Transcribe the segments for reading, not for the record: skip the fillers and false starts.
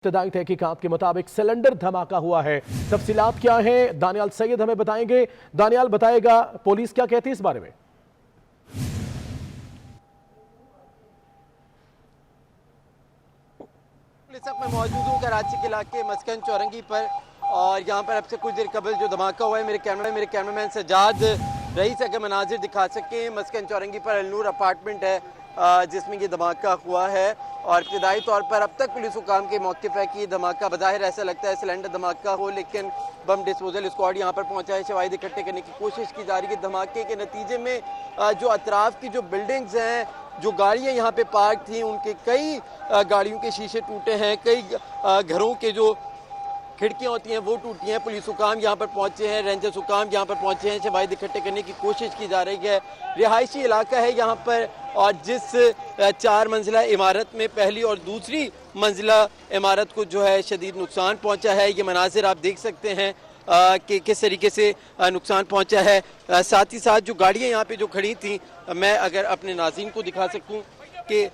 इब्तदाई तहकीकात के मुताबिक सिलेंडर धमाका हुआ है। तफसीलात क्या है दानियाल सैयद हमें बताएंगे। दानियाल बताएगा पुलिस क्या कहती है इस बारे में। इस वक्त मैं मौजूद हूँ कराची के इलाके मस्कन चौरंगी पर और यहाँ पर अब से कुछ देर कबल जो धमाका हुआ है मेरे कैमरामैन सजाद रईस अगर मनाजिर दिखा सके। मस्कन चौरंगी पर अलनूर अपार्टमेंट है जिसमें ये धमाका हुआ है और इब्तदाई तौर पर अब तक पुलिस हुकाम के मौक़िफ़ है कि धमाका बज़ाहिर ऐसा लगता है सिलेंडर धमाका हो, लेकिन बम डिस्पोजल स्क्वाड यहाँ पर पहुँचा है। शवाहिद इकट्ठे करने की कोशिश की जा रही है। धमाके के नतीजे में जो अतराफ़ की जो बिल्डिंग्स हैं, जो गाड़ियाँ यहाँ पे पार्क थी, उनके कई गाड़ियों के शीशे टूटे हैं, कई घरों के जो खिड़कियाँ होती हैं वो टूटी हैं। पुलिस हुकाम यहाँ पर पहुँचे हैं, रेंजर्स हुकाम यहाँ पर पहुँचे हैं, शवाहिद इकट्ठे करने की कोशिश की जा रही है। रिहायशी इलाका है यहाँ पर और जिस 4 मंजिला इमारत में पहली और दूसरी मंजिला इमारत को जो है शदीद नुकसान पहुँचा है। ये मनाजिर आप देख सकते हैं कि किस तरीके से नुकसान पहुँचा है। साथ ही साथ जो गाड़ियाँ यहाँ पे जो खड़ी थी, मैं अगर अपने नाज़रीन को दिखा सकूँ कि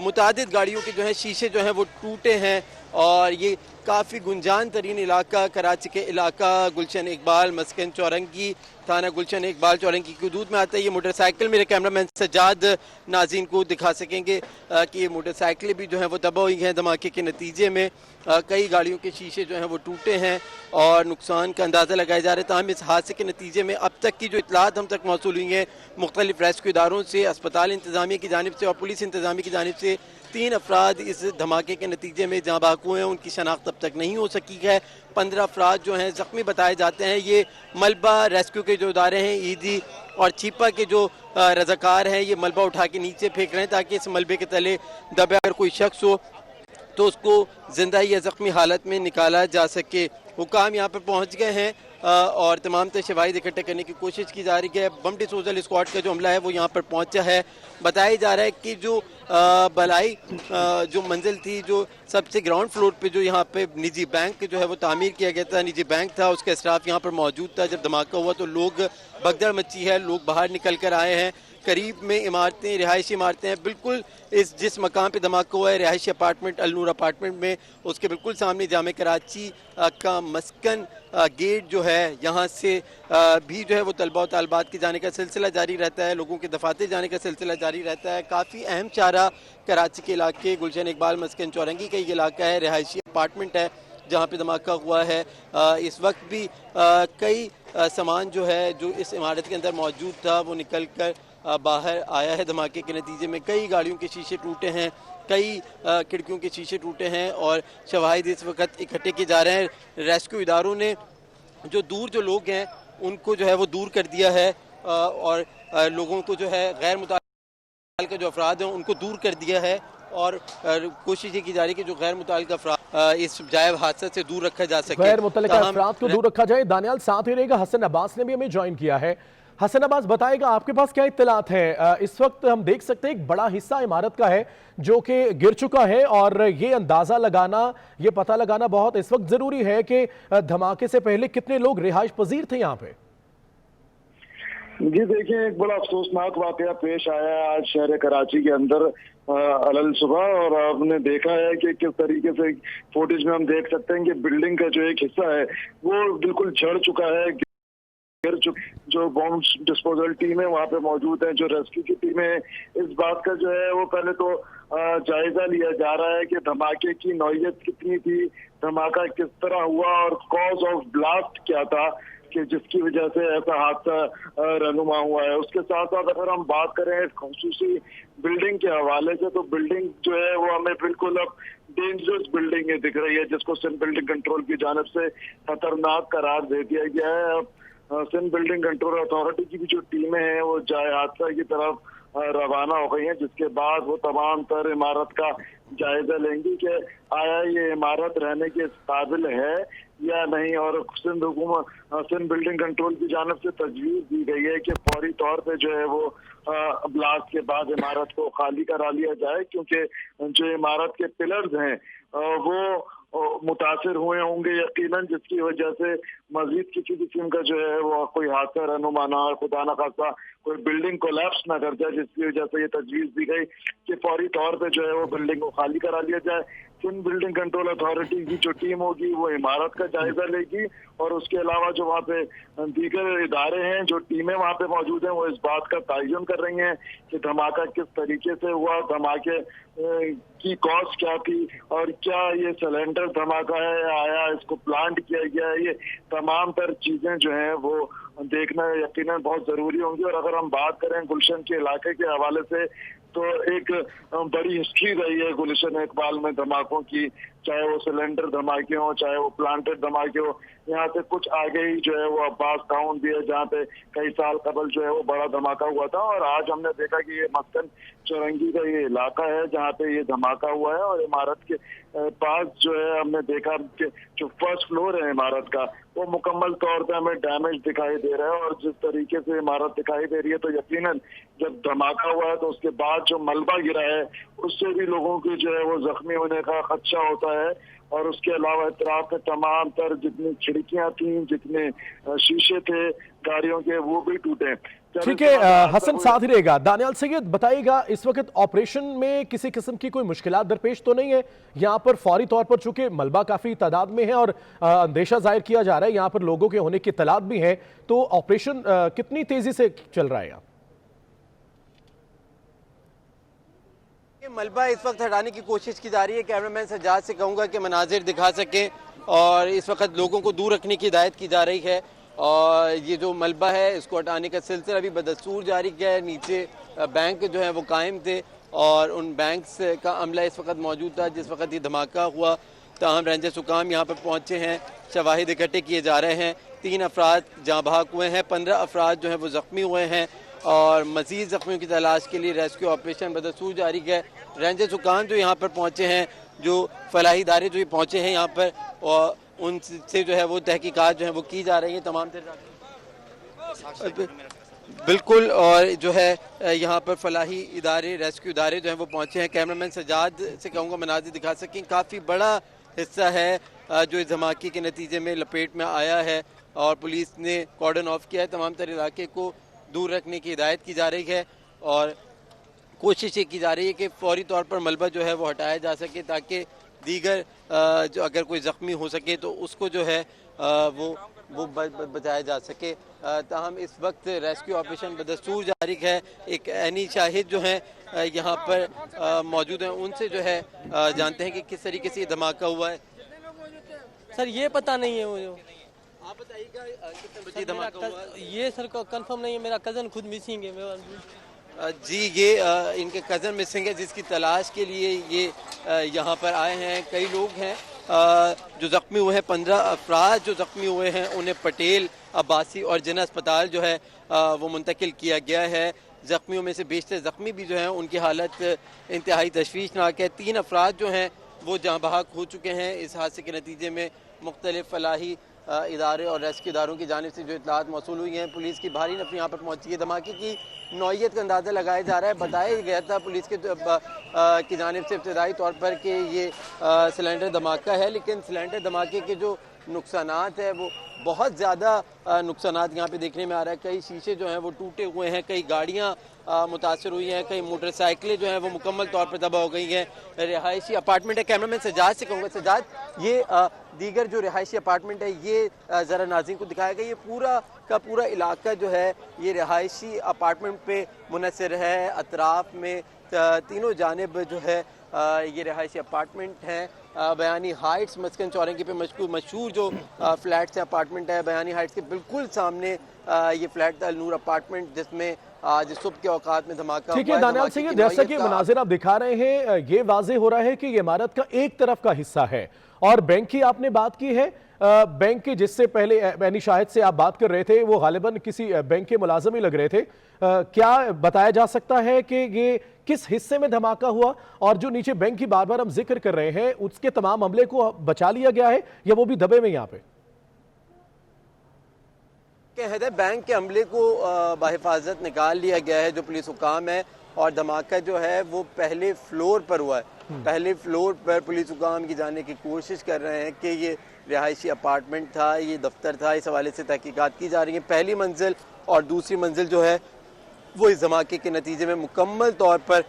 मुतादिद गाड़ियों के जो है शीशे जो हैं वो टूटे हैं और ये काफ़ी गुंजान तरीन इलाका कराची के इलाका गुलशन इकबाल मस्कन चौरंगी थाना गुलशन इकबाल चौरंगी की हदूद में आता है। ये मोटरसाइकिल मेरे कैमरामैन सजाद नाज़रीन को दिखा सकेंगे कि ये मोटरसाइकिलें भी जो हैं वो तबाह हुई हैं। धमाके के नतीजे में कई गाड़ियों के शीशे जो हैं वो टूटे हैं और नुकसान का अंदाज़ा लगाया जा रहा है। ताहम इस हादसे के नतीजे में अब तक की जो इतलात हम तक मौसूल हुई हैं मुख्तलिफ रेस्क्यू इदारों से, अस्पताल इंतज़ामिया की जानिब से और पुलिस इंतज़ामिया की जानिब से 3 अफराद इस धमाके के नतीजे में जहाँ बाक हुए हैं, उनकी शनाख्त अब तक नहीं हो सकी है। 15 अफराद जो हैं ज़ख्मी बताए जाते हैं। ये मलबा रेस्क्यू के जो इदारे हैं ईदी और छिपा के जो रज़ाकार हैं, ये मलबा उठा के नीचे फेंक रहे हैं ताकि इस मलबे के तले दबे अगर कोई शख्स हो तो उसको जिंदा या ज़ख्मी हालत में निकाला जा सके। हुकाम यहाँ पर पहुँच गए हैं और तमाम शवाहिद इकट्ठे करने की कोशिश की जा रही है। बम डिस्पोजल स्क्वाड का जो अमला है वो यहाँ पर पहुँचा है। बताया जा रहा है कि जो बलाई जो मंजिल थी, जो सबसे ग्राउंड फ्लोर पे जो यहाँ पे निजी बैंक जो है वो तामीर किया गया था, निजी बैंक था, उसका स्टाफ यहाँ पर मौजूद था। जब धमाका हुआ तो लोग भगदड़ मची है, लोग बाहर निकल कर आए हैं। करीब में इमारतें, रिहायशी इमारतें हैं। बिल्कुल इस जिस मकाम पे धमाका हुआ है रिहायशी अपार्टमेंट अलनूर अपार्टमेंट में, उसके बिल्कुल सामने जामे कराची का मस्कन गेट जो है, यहाँ से भी जो है वो तलबा और तालबात के जाने का सिलसिला जारी रहता है, लोगों के दफातर जाने का सिलसिला जारी रहता है। काफ़ी अहम चारा कराची के इलाके गुलशन इकबाल मस्कन चौरंगी का ये इलाका है, रिहायशी अपार्टमेंट है जहाँ पे धमाका हुआ है। इस वक्त भी कई सामान जो है जो इस इमारत के अंदर मौजूद था वो निकल कर बाहर आया है। धमाके के नतीजे में कई गाड़ियों के शीशे टूटे हैं, कई खिड़कियों के शीशे टूटे हैं और शवाहिद इस वक्त इकट्ठे किए जा रहे हैं। रेस्क्यू इदारों ने जो लोग हैं उनको जो है वो दूर कर दिया है और लोगों को जो है गैर मुताल्लिक़ जो अफराद हैं उनको दूर कर दिया है और कोशिश ये की जा रही है कि जो गैर मुताल्लिक़ अफराद इस जायब हादसे से दूर रखा जा सके, गैर मुतल्लिक़ अफराद को दूर रखा जाए। दानियाल साथ ही रहेगा, हसन अब्बास ने भी हमें ज्वाइन किया है। हसन अब्बास बताएगा आपके पास क्या इत्तलात है। इस वक्त हम देख सकते हैं एक बड़ा हिस्सा इमारत का है जो कि गिर चुका है और ये अंदाजा लगाना, ये पता लगाना बहुत इस वक्त जरूरी है कि धमाके से पहले कितने लोग रिहाइश पजीर थे यहाँ पे। जी देखिए, एक बड़ा अफसोसनाक वाकया पेश आया है आज शहर कराची के अंदर अलल सुबह, और आपने देखा है कि किस तरीके से फुटेज में हम देख सकते हैं कि बिल्डिंग का जो एक हिस्सा है वो बिल्कुल झड़ चुका है। जो बॉम्ब डिस्पोजल टीम है वहाँ पे मौजूद है, जो रेस्क्यू की टीम है, इस बात का जो है वो पहले तो जायजा लिया जा रहा है कि धमाके की नौयत कितनी थी, धमाका किस तरह हुआ और कॉज ऑफ ब्लास्ट क्या था कि जिसकी वजह से ऐसा हादसा रहनुमा हुआ है। उसके साथ साथ अगर हम बात करें खुसूसी बिल्डिंग के हवाले से, तो बिल्डिंग जो है वो हमें बिल्कुल अब डेंजरस बिल्डिंग दिख रही है, जिसको सिंध बिल्डिंग कंट्रोल की जानिब से खतरनाक करार दे दिया गया है। अब सिंध बिल्डिंग कंट्रोल अथॉरिटी की भी जो टीमें हैं वो जाए हादसा की तरफ रवाना हो गई हैं, जिसके बाद वो तमाम तर इमारत का जायजा लेंगी कि आया ये इमारत रहने के काबिल है या नहीं। और सिंध बिल्डिंग कंट्रोल की जानिब से तजवीज़ दी गई है कि फौरी तौर पे जो है वो ब्लास्ट के बाद इमारत को खाली करा लिया जाए, क्योंकि जो इमारत के पिलर्स हैं वो मुतासिर हुए होंगे यकीनन, जिसकी वजह से मजीद किसी किस्म का जो है वो कोई हादसा रहनुमा ना हो, खुदा न खासा कोई बिल्डिंग कोलैप्स ना कर जाए, जिसकी वजह से ये तजवीज़ दी गई कि फौरी तौर पे जो है वो बिल्डिंग को खाली करा लिया जाए। फिन बिल्डिंग कंट्रोल अथॉरिटी की जो टीम होगी वो इमारत का जायजा लेगी, और उसके अलावा जो वहाँ पे दीगर इदारे हैं, जो टीमें वहाँ पे मौजूद हैं, वो इस बात का तयन कर रही हैं कि धमाका किस तरीके से हुआ, धमाके की कॉस्ट क्या थी, और क्या ये सिलेंडर धमाका है आया इसको प्लांट किया गया है। ये तमाम तर चीजें जो हैं वो देखना यकीनन बहुत जरूरी होंगी। और अगर हम बात करें गुलशन के इलाके के हवाले से, तो एक बड़ी हिस्ट्री रही है गुलशन इकबाल में धमाकों की, चाहे वो सिलेंडर धमाके हो, चाहे वो प्लांटेड धमाके हो। यहाँ से कुछ आगे ही जो है वो अब्बास टाउन भी है, जहाँ पे कई साल कबल जो है वो बड़ा धमाका हुआ था। और आज हमने देखा कि ये मस्कन चौरंगी का ये इलाका है जहाँ पे ये धमाका हुआ है, और इमारत के पास जो है हमने देखा कि जो फर्स्ट फ्लोर है इमारत का वो मुकम्मल तौर पे हमें डैमेज दिखाई दे रहा है। और जिस तरीके से इमारत दिखाई दे रही है, तो यकीनन जब धमाका हुआ है तो उसके बाद जो मलबा गिरा है उससे भी लोगों की जो है वो जख्मी होने का खदशा होता है। और उसके अलावा इतराफ के तमाम तर जितनी खिड़कियां थी, जितने शीशे थे गाड़ियों के, वो भी टूटे। ठीक है हसन, साथ ही रहेगा। दानियाल सैयद बताइएगा, इस वक्त ऑपरेशन में किसी किस्म की कोई मुश्किलात दरपेश तो नहीं है? यहाँ पर फौरी तौर पर चूंकि मलबा काफी तादाद में है और अंदेशा जाहिर किया जा रहा है, यहाँ पर लोगों के होने की इत्तलात भी है, तो ऑपरेशन कितनी तेजी से चल रहा है यहाँ? मलबा इस वक्त हटाने की कोशिश की जा रही है। कैमरामैन सज्जाद से कहूंगा कि मनाजिर दिखा सकें, और इस वक्त लोगों को दूर रखने की हिदायत की जा रही है। और ये जो मलबा है इसको हटाने का सिलसिला अभी बदस्तूर जारी किया है। नीचे बैंक जो है वो कायम थे, और उन बैंक्स का अमला इस वक्त मौजूद था जिस वक्त ये धमाका हुआ। ताहम रेंजर सुकाम यहाँ पर पहुँचे हैं, शवाहिद इकट्ठे किए जा रहे हैं। 3 अफराद जहाँ भाग हुए हैं, 15 अफराद जो हैं वो ज़ख्मी हुए हैं, और मज़ीद ज़ख्मियों की तलाश के लिए रेस्क्यू ऑपरेशन बदस्तूर जारी है। रेंजर सुकान जो यहाँ पर पहुँचे हैं, जो फलाही इदारे जो पहुँचे हैं यहाँ पर, और उनसे जो है वो तहकीकात जो है वो की जा रही है तमाम बिल्कुल। और जो है यहाँ पर फलाही इदारे, रेस्क्यू इदारे जो हैं वो पहुँचे हैं। कैमरामैन सज्जाद से कहूँगा मनाजिर दिखा सकें। काफ़ी बड़ा हिस्सा है जो इस धमाके के नतीजे में लपेट में आया है, और पुलिस ने कॉर्डन ऑफ किया है। तमाम तर इलाके को दूर रखने की हिदायत की जा रही है, और कोशिश ये की जा रही है कि फौरी तौर पर मलबा जो है वो हटाया जा सके, ताकि दीगर जो अगर कोई ज़ख्मी हो सके तो उसको जो है वो बचाया जा सके। ताहम इस वक्त रेस्क्यू ऑपरेशन बदस्तूर जारी है। एक ऐनी शाहिद जो है यहाँ पर मौजूद हैं, उनसे जो है जानते हैं कि किस तरीके से ये धमाका हुआ है। सर ये पता नहीं है मुझे। आप बताइएगा कितने बजे धमाका हुआ? ये सर को कंफर्म नहीं है, मेरा कज़न खुद मिसिंग है। जी, ये इनके कज़न मिसिंग है जिसकी तलाश के लिए ये यहाँ पर आए हैं। कई लोग हैं जो ज़ख्मी हुए हैं। 15 अफराद जो ज़ख्मी हुए हैं उन्हें पटेल, अब्बासी और जिना अस्पताल जो है वो मुंतकिल किया गया है। ज़ख्मियों में से बेशतर ज़ख्मी भी जो हैं उनकी हालत इंतहाई तशवीशनाक है। 3 अफराद जो हैं वो जहाँ बहाक हो चुके हैं इस हादसे के नतीजे में। मुख्तलिफ फलाही इदारे और रेस्क्यू इदारों की जानिब से जो इत्तलात मौसूल हुई हैं, पुलिस की भारी नफरी यहाँ पर पहुँची है। धमाके की नौइयत का अंदाज़ा लगाया जा रहा है। बताया गया था पुलिस के की जानिब से इब्तदाई तौर पर कि ये सिलेंडर धमाका है, लेकिन सिलेंडर धमाके के जो नुकसानात है वो बहुत ज़्यादा नुकसानात यहाँ पे देखने में आ रहा है। कई शीशे जो हैं वो टूटे हुए हैं, कई गाड़ियाँ मुतासर हुई हैं, कई मोटरसाइकिलें जो हैं वो मुकम्मल तौर पर तबाह हो गई हैं। रिहायशी अपार्टमेंट है। कैमरामैन सज्जाद से कहूँगा, सज्जाद ये दीगर जो रिहायशी अपार्टमेंट है ये ज़रा नाज़रीन को दिखाया गया। ये पूरा का पूरा इलाका जो है ये रिहायशी अपार्टमेंट पे मुनसर है। अतराफ़ में तीनों जानिब जो है ये रिहायशी अपार्टमेंट हैं। बयानी हाइट्स मस्कन चौरंगी पे मशहूर जो फ्लैट्स हैं, अपार्टमेंट है। बयानी हाइट्स के बिल्कुल सामने ये फ्लैट था अलनूर अपार्टमेंट, जिसमें आज सुबह के औकात में धमाका। ठीक है दानियाल सिंह, जैसा कि मनाजिर आप दिखा रहे हैं, ये वाज़ेह हो रहा है कि ये इमारत का एक तरफ का हिस्सा है, और बैंक की आपने बात की है। बैंक के जिससे पहले ऐनी शाहिद से आप बात कर रहे थे वो गालिबन किसी बैंक के मुलाजिम ही लग रहे थे। क्या बताया जा सकता है कि ये किस हिस्से में धमाका हुआ, और जो नीचे बैंक की बार बार हम जिक्र कर रहे हैं उसके तमाम अमले को बचा लिया गया है या वो भी दबे में यहाँ पे? बैंक के अमले को बाहिफाजत निकाल लिया गया है जो पुलिस हुकाम है, और धमाका जो है वो पहले फ्लोर पर हुआ है। पहले फ्लोर पर पुलिस हुकाम की जाने की कोशिश कर रहे हैं कि ये रिहायशी अपार्टमेंट था, ये दफ्तर था। इस हवाले से तहकीकात की जा रही है। पहली मंजिल और दूसरी मंजिल जो है वो इस धमाके के नतीजे में मुकम्मल तौर पर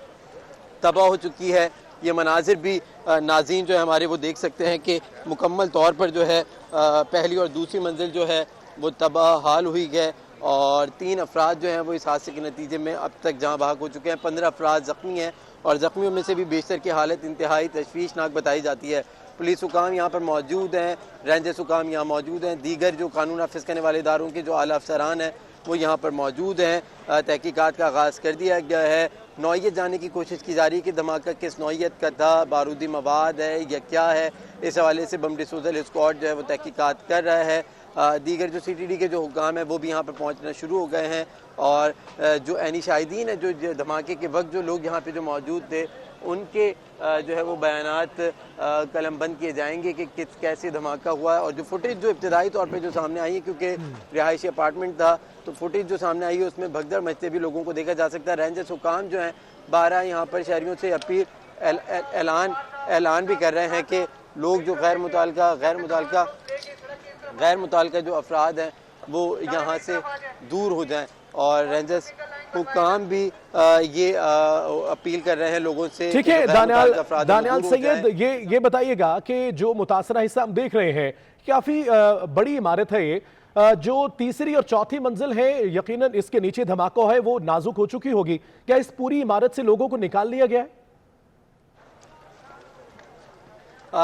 तबाह हो चुकी है। ये मनाजिर भी नाज़रीन जो है हमारे वो देख सकते हैं कि मुकम्मल तौर पर जो है पहली और दूसरी मंजिल जो है वो तबाह हाल हुई है और 3 अफराद जो हैं वो इस हादसे के नतीजे में अब तक जहाँ भाग हो चुके हैं। 15 अफराद ज़ख्मी हैं और ज़ख्मियों में से भी बेशतर की हालत इंतहाई तशवीशनाक बताई जाती है। पुलिस हुकाम यहाँ पर मौजूद हैं, रेंजर्स हुकाम यहाँ मौजूद हैं, दीगर जो कानून नाफिज करने वाले इदारों के जो आला अफसरान हैं वो यहाँ पर मौजूद हैं। तहकीकात का आगाज़ कर दिया गया है। नौइयत जानने की कोशिश की जा रही है कि धमाका किस नौइयत का था, बारूदी मवाद है या क्या है। इस हवाले से बम डिस्पोजल स्क्वाड जो है वो तहकीकात कर रहा है। दीगर जो CTD के जो हुकाम है वो भी यहाँ पर पहुँचना शुरू हो गए हैं और जो ऐनी शाहिदीन है जो धमाके के वक्त जो लोग यहाँ पे जो मौजूद थे उनके जो है वो बयानात कलम बंद किए जाएंगे कि किस कैसे धमाका हुआ है। और जो फुटेज जो इब्तदाई तौर पे जो सामने आई है, क्योंकि रिहायशी अपार्टमेंट था तो फुटेज जो सामने आई है उसमें भगदड़ मचते भी लोगों को देखा जा सकता है। रेंजर्स हुकाम जो हैं 12 यहाँ पर शहरियों से अपील ऐलान भी कर रहे हैं कि लोग जो गैर मुताल्लिका जो अफराद हैं वो यहाँ से दूर हो जाएं और रेंजर्स हुकाम भी ये अपील कर रहे हैं लोगों से। ठीक है दानियाल सैयद, ये बताइएगा कि जो मुतासरा हिस्सा हम देख रहे हैं काफी बड़ी इमारत है ये, जो तीसरी और चौथी मंजिल है यकीनन इसके नीचे धमाका है वो नाजुक हो चुकी होगी, क्या इस पूरी इमारत से लोगों को निकाल लिया गया है?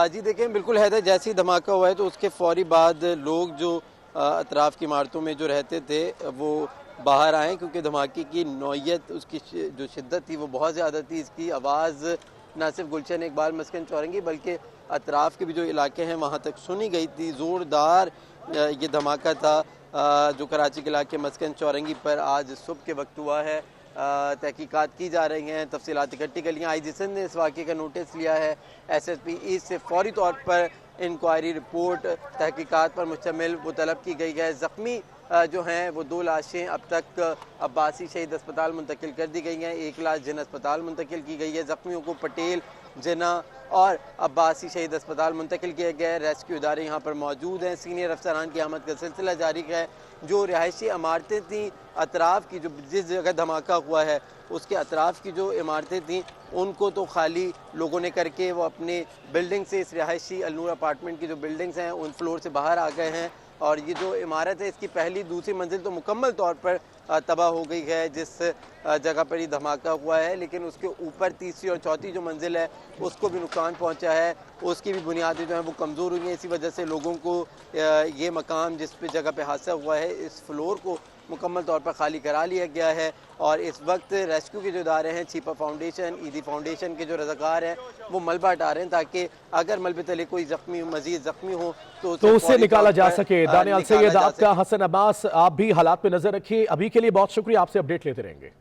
जी देखें, बिल्कुल हैदर, जैसे ही धमाका हुआ है तो उसके फौरी बाद लोग जो अतराफ़ की इमारतों में जो रहते थे वो बाहर आए, क्योंकि धमाके की नौइयत उसकी जो शिद्दत थी वो बहुत ज़्यादा थी। इसकी आवाज़ ना सिर्फ गुलशन इकबाल मस्कन चौरंगी बल्कि अतराफ़ के भी जो इलाके हैं वहाँ तक सुनी गई थी। ज़ोरदार ये धमाका था जो कराची के इलाके मस्कन चौरंगी पर आज सुबह के वक्त हुआ है। तहकीकात की जा रही हैं, तफसीलात इकट्ठी कर लिया। IG सिंध ने इस वाक़े का नोटिस लिया है। SSP ईस्ट से फौरी तौर पर इंक्वायरी रिपोर्ट तहकीकात पर मुश्तमिल वो तलब की गई है। ज़ख्मी जो हैं वो 2 लाशें अब तक अब्बासी शहीद अस्पताल मुंतकिल कर दी गई हैं, 1 लाश जिना अस्पताल मुंतकिल की गई है। ज़ख्मियों को पटेल, जिना और अब्बासी शहीद अस्पताल मुंतकिल किया गया है। रेस्क्यू इदारे यहाँ पर मौजूद हैं। सीनियर अफसरान की आमद का सिलसिला जारी है। जो रिहायशी इमारतें थीं अतराफ़ की, जो जिस जगह धमाका हुआ है उसके अतराफ़ की जो इमारतें थीं उनको तो खाली लोगों ने करके वो अपने बिल्डिंग से, इस रिहायशी अलनूर अपार्टमेंट की जो बिल्डिंग्स हैं उन फ्लोर से बाहर आ गए हैं। और ये जो इमारत है इसकी पहली दूसरी मंजिल तो मुकम्मल तौर पर तबाह हो गई है जिस जगह पर ये धमाका हुआ है, लेकिन उसके ऊपर तीसरी और चौथी जो मंजिल है उसको भी नुकसान पहुंचा है। उसकी भी बुनियादें जो हैं वो कमज़ोर हुई हैं। इसी वजह से लोगों को ये मकाम जिस पे जगह पे हादसा हुआ है इस फ्लोर को मुकम्मल तौर पर खाली करा लिया गया है। और इस वक्त रेस्क्यू के जो इदारे हैं, छिपा फाउंडेशन, ईदी फाउंडेशन के जो रज़ाकार हैं वो मलबा हटा रहे हैं ताकि अगर मलबे तले कोई मज़ीद ज़ख्मी हो तो उससे निकाला जा सके। दानियाल सैयद, आपका, हसन अब्बास, आप भी हालात पे नजर रखिए। अभी के लिए बहुत शुक्रिया, आपसे अपडेट लेते रहेंगे।